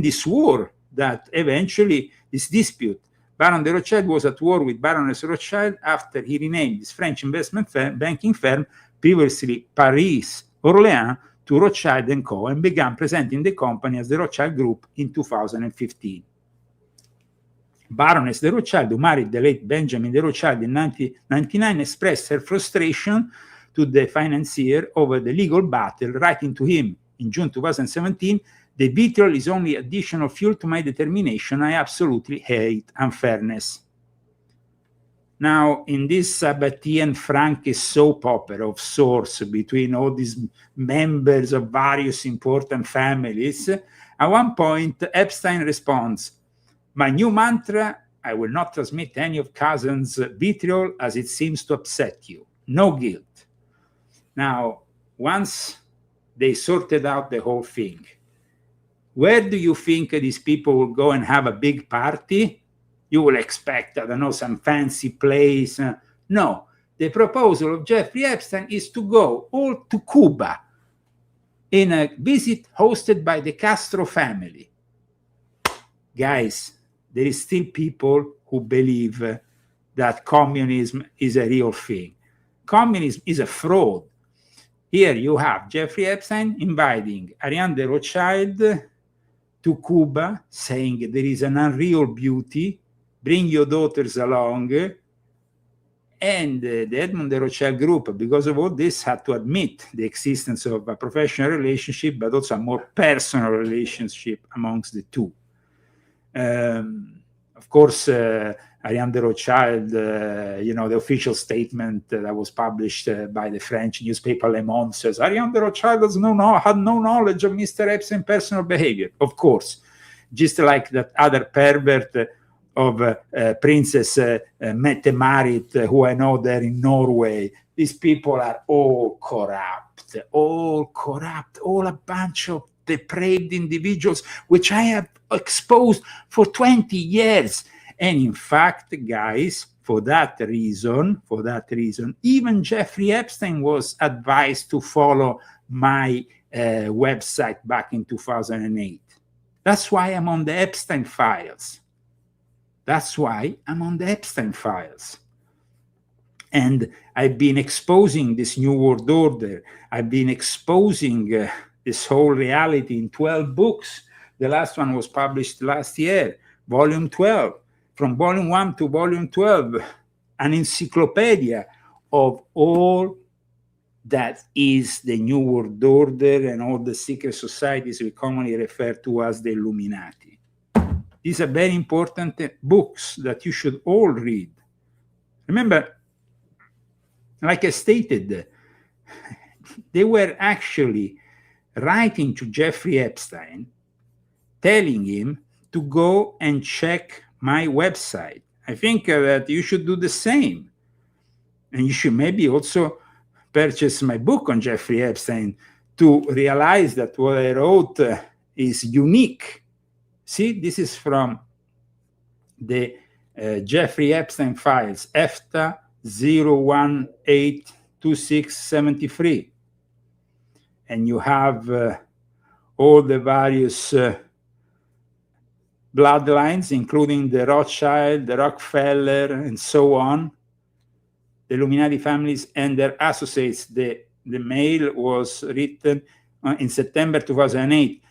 this war that eventually, this dispute, Baron de Rothschild was at war with Baroness Rothschild after he renamed his French investment banking firm, previously Paris Orléans, to Rothschild & Co. and began presenting the company as the Rothschild Group in 2015. Baroness de Rothschild, who married the late Benjamin de Rothschild in 1999, expressed her frustration to the financier over the legal battle, writing to him in June 2017, "The vitriol is only additional fuel to my determination. I absolutely hate unfairness." Now, in this Sabbatean Frankish soap opera of sorts between all these members of various important families, at one point, Epstein responds, "My new mantra, I will not transmit any of Cousin's vitriol as it seems to upset you. No guilt." Now, once they sorted out the whole thing, where do you think these people will go and have a big party? You will expect, I don't know, some fancy place. No, the proposal of Jeffrey Epstein is to go all to Cuba in a visit hosted by the Castro family. Guys, there is still people who believe that communism is a real thing. Communism is a fraud. Here you have Jeffrey Epstein inviting Ariane de Rothschild to Cuba, saying there is an unreal beauty, bring your daughters along, and the Edmond de Rothschild Group, because of all this, had to admit the existence of a professional relationship, but also a more personal relationship amongst the two. Of course, Ariane de Rothschild, the official statement that was published by the French newspaper Le Monde says, Ariane de Rothschild had no knowledge of Mr. Epstein's personal behavior. Of course, just like that other pervert Princess Mette-Marit, who I know there in Norway. These people are all corrupt, all a bunch of depraved individuals, which I have exposed for 20 years. And in fact, guys, for that reason, even Jeffrey Epstein was advised to follow my website back in 2008. That's why I'm on the Epstein files. And I've been exposing this New World Order. I've been exposing this whole reality in 12 books. The last one was published last year, volume 12. From volume 1 to volume 12, an encyclopedia of all that is the New World Order and all the secret societies we commonly refer to as the Illuminati. These are very important books that you should all read. Remember, like I stated, they were actually writing to Jeffrey Epstein, telling him to go and check my website. I think that you should do the same. And you should maybe also purchase my book on Jeffrey Epstein to realize that what I wrote is unique. See, this is from the Jeffrey Epstein files, EFTA 0182673. And you have all the various bloodlines, including the Rothschild, the Rockefeller, and so on, the Illuminati families and their associates. The mail was written in September 2008.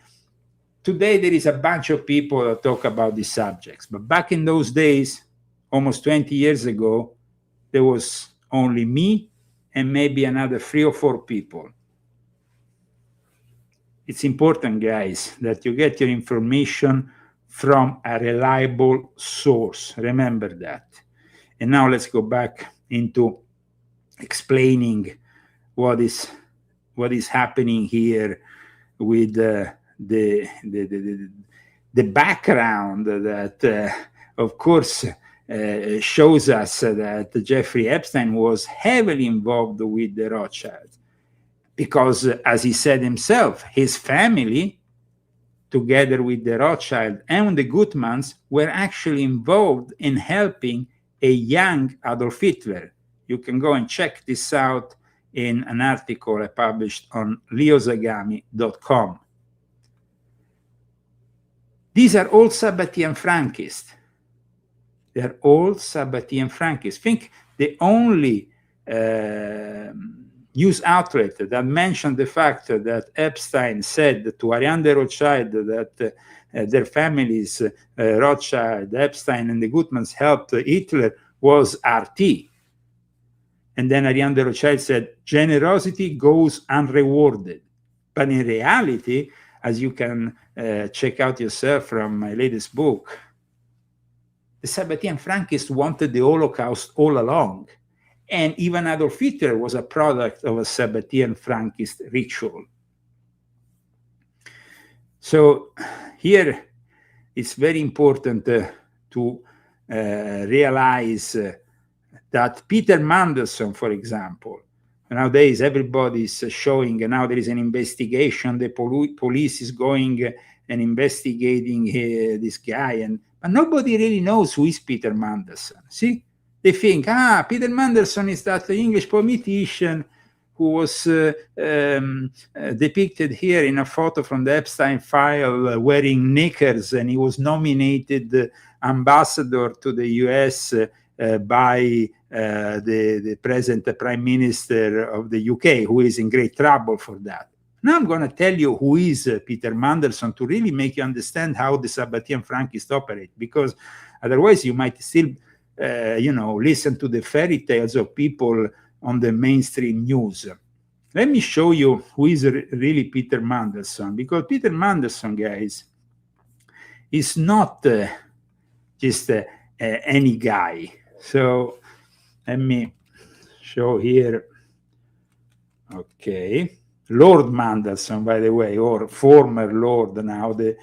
Today, there is a bunch of people that talk about these subjects. But back in those days, almost 20 years ago, there was only me and maybe another 3 or 4 people. It's important, guys, that you get your information from a reliable source. Remember that. And now let's go back into explaining what is happening here with the background that, of course, shows us that Jeffrey Epstein was heavily involved with the Rothschilds, because, as he said himself, his family, together with the Rothschild and the Gutmanns, were actually involved in helping a young Adolf Hitler. You can go and check this out in an article I published on leozagami.com. These are all Sabbatean Frankists. They're all Sabbatean Frankists. Think the only news outlet that mentioned the fact that Epstein said to Ariane de Rothschild that their families, Rothschild, Epstein, and the Gutmanns helped Hitler was RT. And then Ariane de Rothschild said, generosity goes unrewarded. But in reality, as you can check out yourself from my latest book, the Sabbatean Frankists wanted the Holocaust all along. And even Adolf Hitler was a product of a Sabbatean Frankist ritual. So here it's very important to realize that Peter Mandelson, for example, nowadays everybody is showing, and now there is an investigation, the police is going and investigating this guy, but nobody really knows who is Peter Mandelson. See? They think, Peter Mandelson is that English politician who was depicted here in a photo from the Epstein file wearing knickers, and he was nominated ambassador to the US by the present Prime Minister of the UK, who is in great trouble for that. Now I'm going to tell you who is Peter Mandelson to really make you understand how the Sabbatean Frankists operate, because otherwise you might still listen to the fairy tales of people on the mainstream news. Let me show you who is really Peter Mandelson, because Peter Mandelson, guys, is not just any guy. So let me show here. Okay. Lord Mandelson, by the way, or former Lord now. The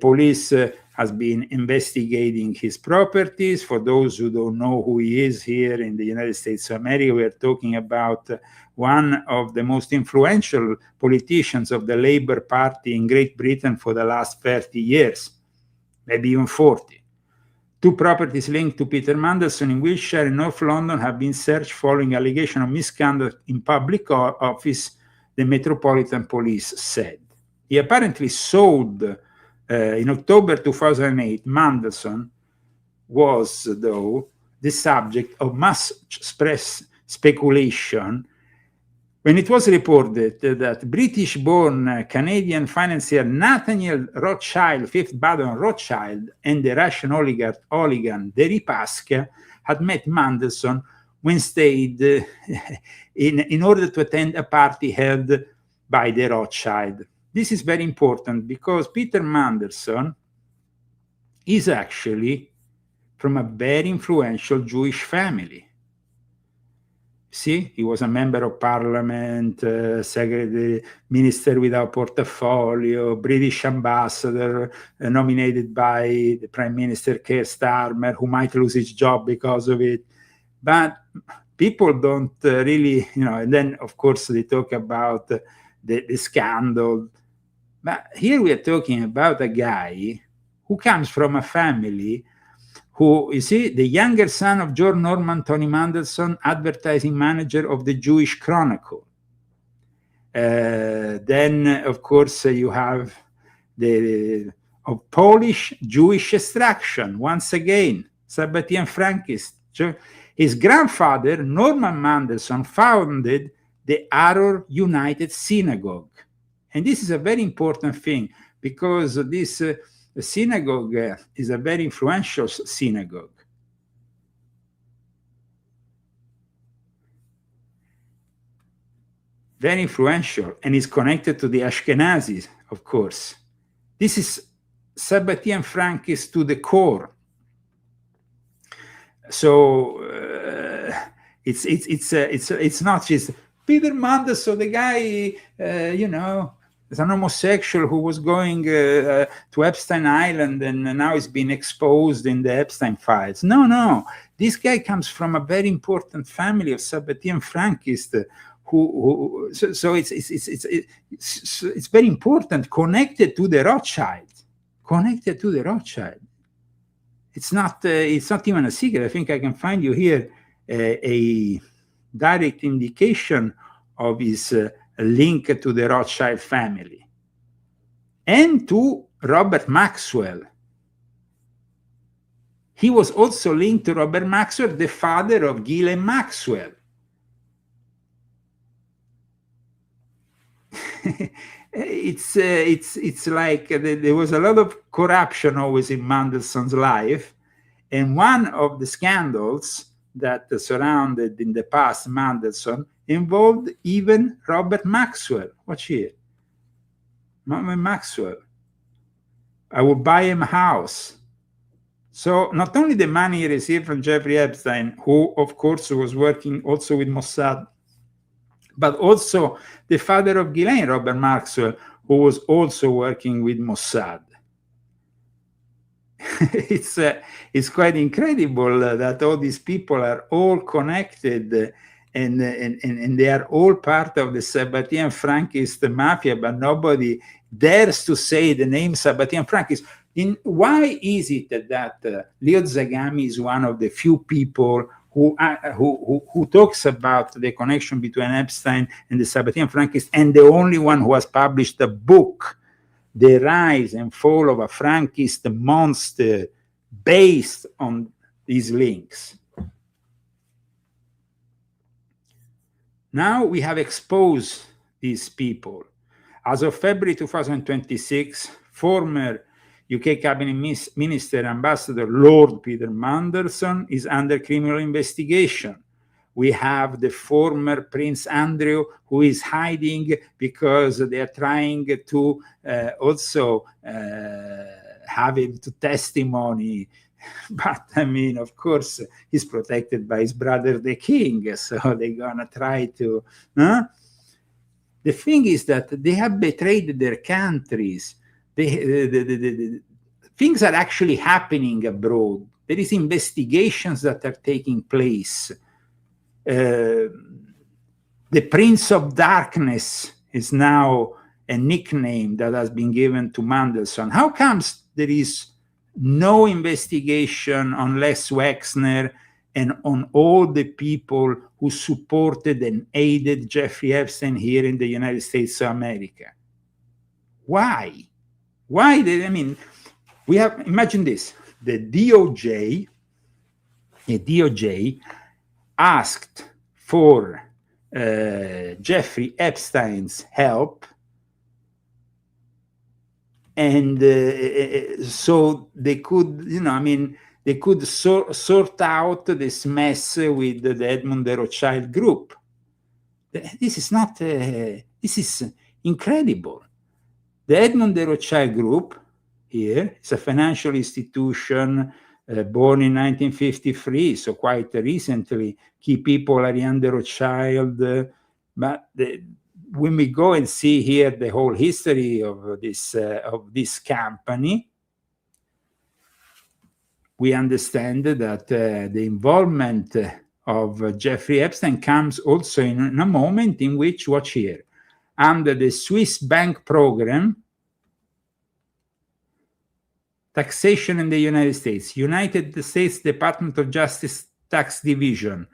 police has been investigating his properties. For those who don't know who he is here in the United States of America, we are talking about one of the most influential politicians of the Labour Party in Great Britain for the last 30 years, maybe even 40. 2 properties linked to Peter Mandelson in Wiltshire and North London have been searched following allegation of misconduct in public office, the Metropolitan Police said. He apparently sold, in October 2008, Mandelson was, though, the subject of mass press speculation when it was reported that British-born Canadian financier Nathaniel Rothschild, Fifth Baron Rothschild, and the Russian oligarch Deripaska had met Mandelson when stayed in order to attend a party held by the Rothschild. This is very important because Peter Mandelson is actually from a very influential Jewish family. See, he was a member of parliament, secretary, minister without portfolio, British ambassador, nominated by the Prime Minister Keir Starmer, who might lose his job because of it. But people don't really, and then, of course, they talk about the scandal. But here we are talking about a guy who comes from a family who, you see, the younger son of George Norman Tony Mandelson, advertising manager of the Jewish Chronicle. Then, of course, you have the Polish Jewish extraction, once again, Sabbatean Frankist. His grandfather, Norman Mandelson, founded the Aror United Synagogue. And this is a very important thing because this synagogue is a very influential synagogue. Very influential, and is connected to the Ashkenazis, of course. This is Sabbatean Frankist to the core. So it's not just Peter Mandelson, the guy, is an homosexual who was going to Epstein Island and now is being exposed in the Epstein files. No. This guy comes from a very important family of Sabbatean Frankists. So it's very important, connected to the Rothschild. It's not even a secret. I think I can find you here a direct indication of his link to the Rothschild family and to Robert Maxwell. He was also linked to Robert Maxwell, the father of Ghislaine Maxwell. It's like there was a lot of corruption always in Mandelson's life, and one of the scandals that surrounded in the past Mandelson involved even Robert Maxwell. Watch here. Maxwell. I would buy him a house. So not only the money he received from Jeffrey Epstein, who of course was working also with Mossad, but also the father of Ghislaine, Robert Maxwell, who was also working with Mossad. It's quite incredible that all these people are all connected and they are all part of the Sabbatean Frankist mafia, but nobody dares to say the name Sabbatean Frankist. Why is it that Leo Zagami is one of the few people who talks about the connection between Epstein and the Sabbatean Frankists, and the only one who has published a book, The Rise and Fall of a Frankist Monster, based on these links? Now we have exposed these people. As of February 2026, former UK Cabinet Minister Ambassador Lord Peter Mandelson is under criminal investigation. We have the former Prince Andrew, who is hiding because they are trying to also have him to testimony. But I mean, of course, he's protected by his brother, the king. So they're going to try to... The thing is that they have betrayed their countries. things are actually happening abroad. There is investigations that are taking place. The Prince of Darkness is now a nickname that has been given to Mandelson. How comes there is no investigation on Les Wexner and on all the people who supported and aided Jeffrey Epstein here in the United States of America? Why? Why did, I mean, we have, imagine this, the DOJ asked for Jeffrey Epstein's help, and so they could, they could sort out this mess with the Edmond de Rothschild group. This is not, this is incredible. The Edmond de Rothschild group here is a financial institution born in 1953, so quite recently. Key people are Ariane de Rothschild, but when we go and see here the whole history of this company, we understand that the involvement of Jeffrey Epstein comes also in a moment in which, watch here, under the Swiss bank program, taxation in the United States, United States Department of Justice Tax Division,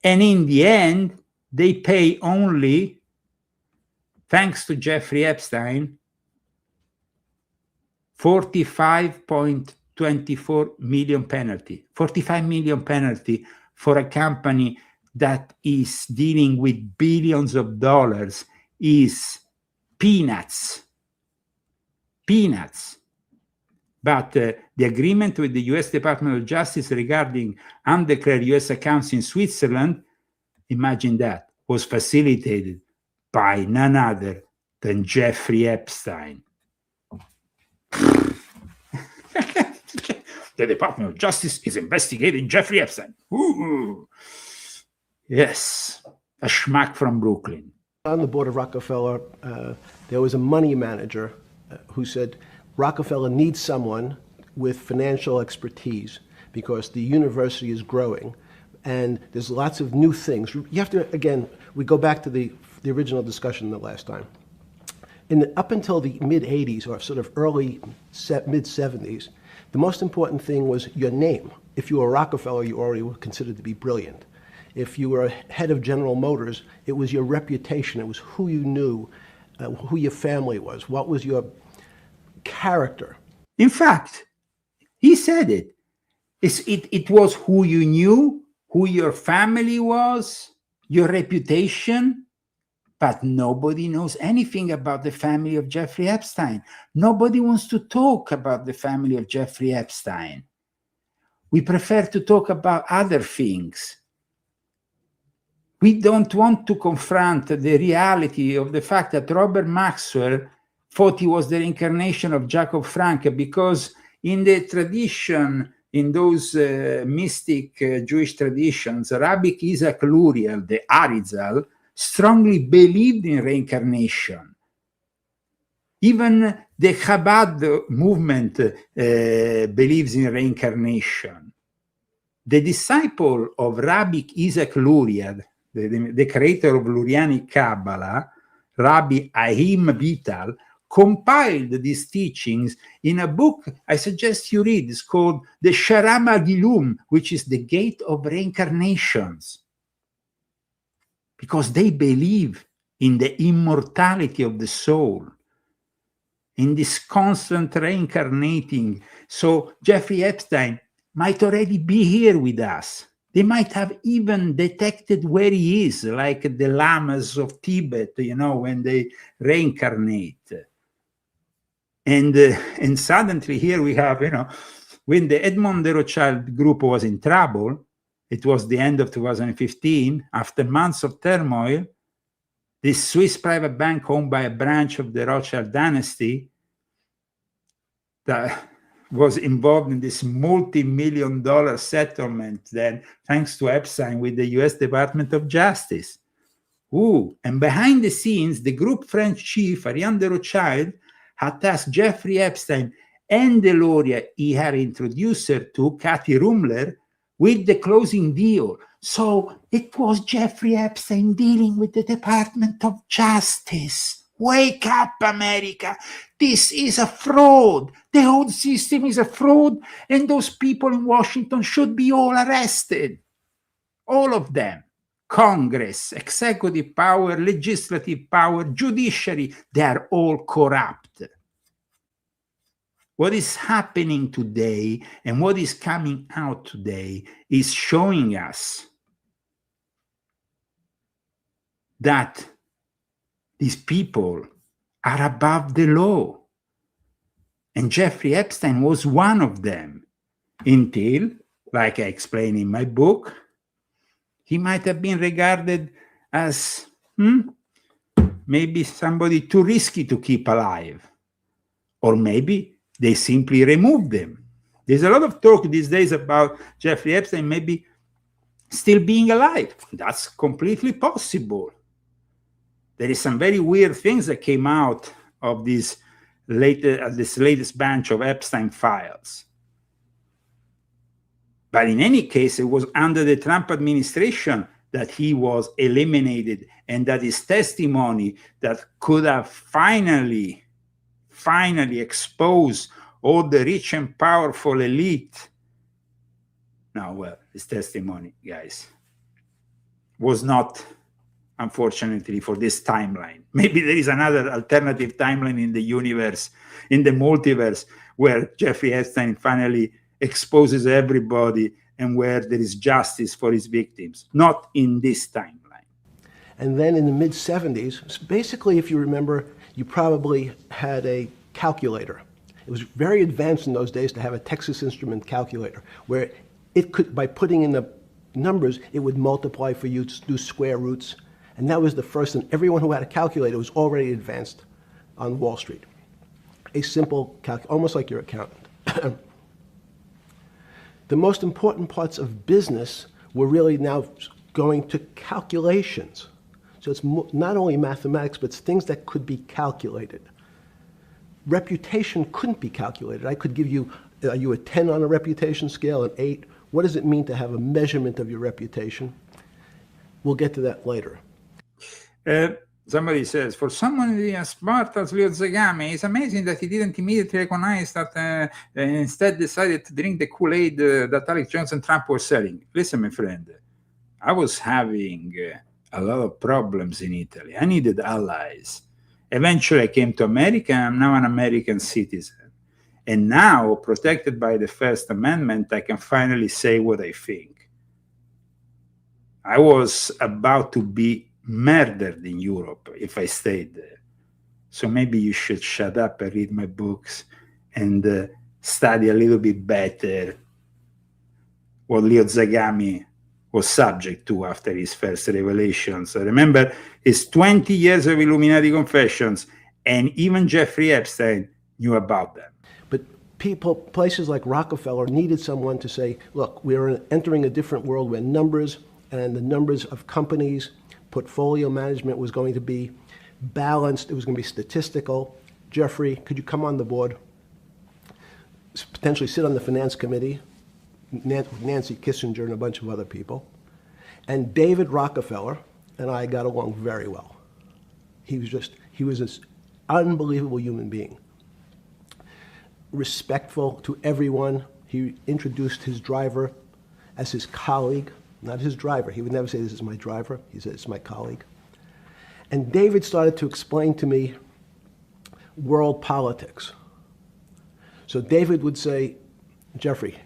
and in the end, they pay only, thanks to Jeffrey Epstein, $45.24 million penalty. 45 million penalty for a company that is dealing with billions of dollars is peanuts. Peanuts. But the agreement with the US Department of Justice regarding undeclared US accounts in Switzerland, imagine that, was facilitated by none other than Jeffrey Epstein. The Department of Justice is investigating Jeffrey Epstein. Ooh. Yes, a schmuck from Brooklyn. On the board of Rockefeller, there was a money manager who said, Rockefeller needs someone with financial expertise because the university is growing and there's lots of new things. You have to, again, we go back to the original discussion the last time. Up until the mid-'80s or sort of early mid-'70s, the most important thing was your name. If you were Rockefeller, you already were considered to be brilliant. If you were head of General Motors, it was your reputation. It was who you knew, who your family was, what was your character. In fact, he said it. It was who you knew, who your family was, your reputation, but nobody knows anything about the family of Jeffrey Epstein. Nobody wants to talk about the family of Jeffrey Epstein. We prefer to talk about other things. We don't want to confront the reality of the fact that Robert Maxwell thought he was the reincarnation of Jacob Frank, because in the tradition, in those mystic Jewish traditions, Rabbi Isaac Luria, the Arizal, strongly believed in reincarnation. Even the Chabad movement believes in reincarnation. The disciple of Rabbi Isaac Luria, the creator of Lurianic Kabbalah, Rabbi Ahim Vital, compiled these teachings in a book I suggest you read. It's called The Sharam Agilum, which is the gate of reincarnations. Because they believe in the immortality of the soul, in this constant reincarnating. So Jeffrey Epstein might already be here with us. They might have even detected where he is, like the lamas of Tibet, when they reincarnate. And suddenly here we have, when the Edmond de Rothschild group was in trouble, it was the end of 2015, after months of turmoil, this Swiss private bank owned by a branch of the Rothschild dynasty that was involved in this multi-million-dollar settlement then, thanks to Epstein with the US Department of Justice. Ooh, and behind the scenes, the group French chief, Ariane de Rothschild, had tasked Jeffrey Epstein and the lawyer he had introduced her to, Kathy Rumler, with the closing deal. So it was Jeffrey Epstein dealing with the Department of Justice. Wake up, America. This is a fraud. The whole system is a fraud, and those people in Washington should be all arrested. All of them. Congress, executive power, legislative power, judiciary, they are all corrupt. What is happening today and what is coming out today is showing us that these people are above the law. And Jeffrey Epstein was one of them until, like I explain in my book, he might have been regarded as maybe somebody too risky to keep alive. Or maybe they simply removed him. There's a lot of talk these days about Jeffrey Epstein maybe still being alive. That's completely possible. There is some very weird things that came out of this latest batch of Epstein files. But in any case, it was under the Trump administration that he was eliminated, and that his testimony that could have finally exposed all the rich and powerful elite. Now, well, his testimony, guys, was not, unfortunately, for this timeline. Maybe there is another alternative timeline in the universe, in the multiverse, where Jeffrey Epstein finally exposes everybody and where there is justice for his victims. Not in this timeline. And then in the mid-70s, basically, if you remember, you probably had a calculator. It was very advanced in those days to have a Texas Instrument calculator, where it could, by putting in the numbers, it would multiply for you to do square roots. And that was the first, and everyone who had a calculator was already advanced on Wall Street. A simple calculator, almost like your accountant. The most important parts of business were really now going to calculations. So it's not only mathematics, but it's things that could be calculated. Reputation couldn't be calculated. I could give you, are you a 10 on a reputation scale, an 8? What does it mean to have a measurement of your reputation? We'll get to that later. Somebody says, for someone as smart as Leo Zagami, it's amazing that he didn't immediately recognize that instead decided to drink the Kool-Aid that Alex Jones and Trump were selling. Listen, my friend, I was having a lot of problems in Italy. I needed allies. Eventually, I came to America. I'm now an American citizen. And now, protected by the First Amendment, I can finally say what I think. I was about to be murdered in Europe if I stayed there. So maybe you should shut up and read my books and study a little bit better what Leo Zagami was subject to after his first revelations. So remember, his 20 years of Illuminati confessions, and even Jeffrey Epstein knew about them. But people, places like Rockefeller needed someone to say, look, we're entering a different world where numbers and the numbers of companies, portfolio management was going to be balanced. It was going to be statistical. Jeffrey, could you come on the board? Potentially sit on the finance committee, Nancy Kissinger and a bunch of other people. And David Rockefeller and I got along very well. He was this unbelievable human being. Respectful to everyone. He introduced his driver as his colleague, not his driver. He would never say, this is my driver. He said, it's my colleague. And David started to explain to me world politics. So David would say, Jeffrey,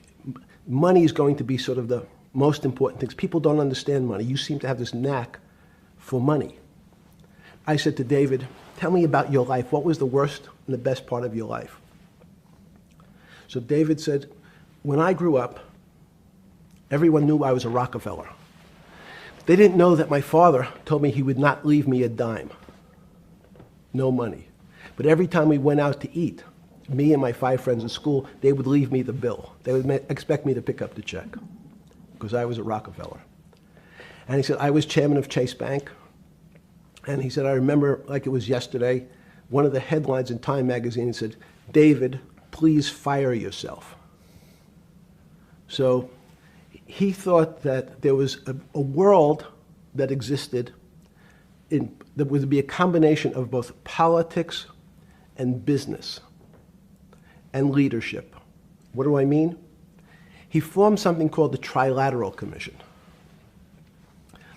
money is going to be sort of the most important things. People don't understand money. You seem to have this knack for money. I said to David, tell me about your life. What was the worst and the best part of your life? So David said, when I grew up, everyone knew I was a Rockefeller. They didn't know that my father told me he would not leave me a dime. No money. But every time we went out to eat, me and my 5 friends at school, they would leave me the bill. They would expect me to pick up the check because I was a Rockefeller. And he said, I was chairman of Chase Bank. And he said, I remember like it was yesterday, one of the headlines in Time magazine said, David please fire yourself. So he thought that there was a world that existed that would be a combination of both politics and business and leadership. What do I mean? He formed something called the Trilateral Commission.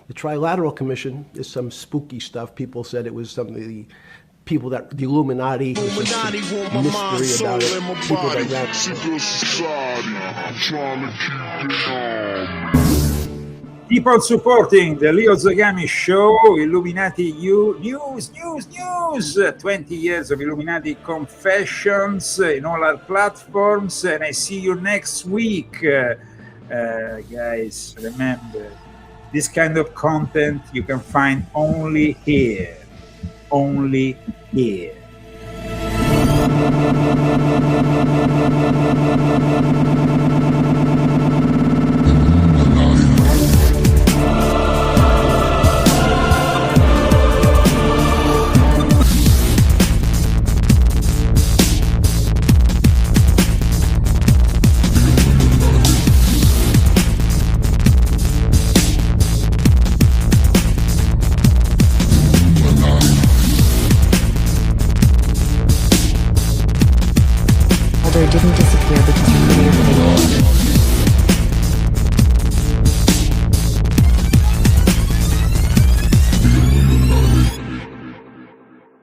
The Trilateral Commission is some spooky stuff. People said it was something the Illuminati, was some mystery about it. People that ran. People supporting the Leo Zagami show, Illuminati News. 20 years of Illuminati confessions in all our platforms. And I see you next week. Guys, remember, this kind of content you can find only here. Only here. Didn't disappear because he cleared the video.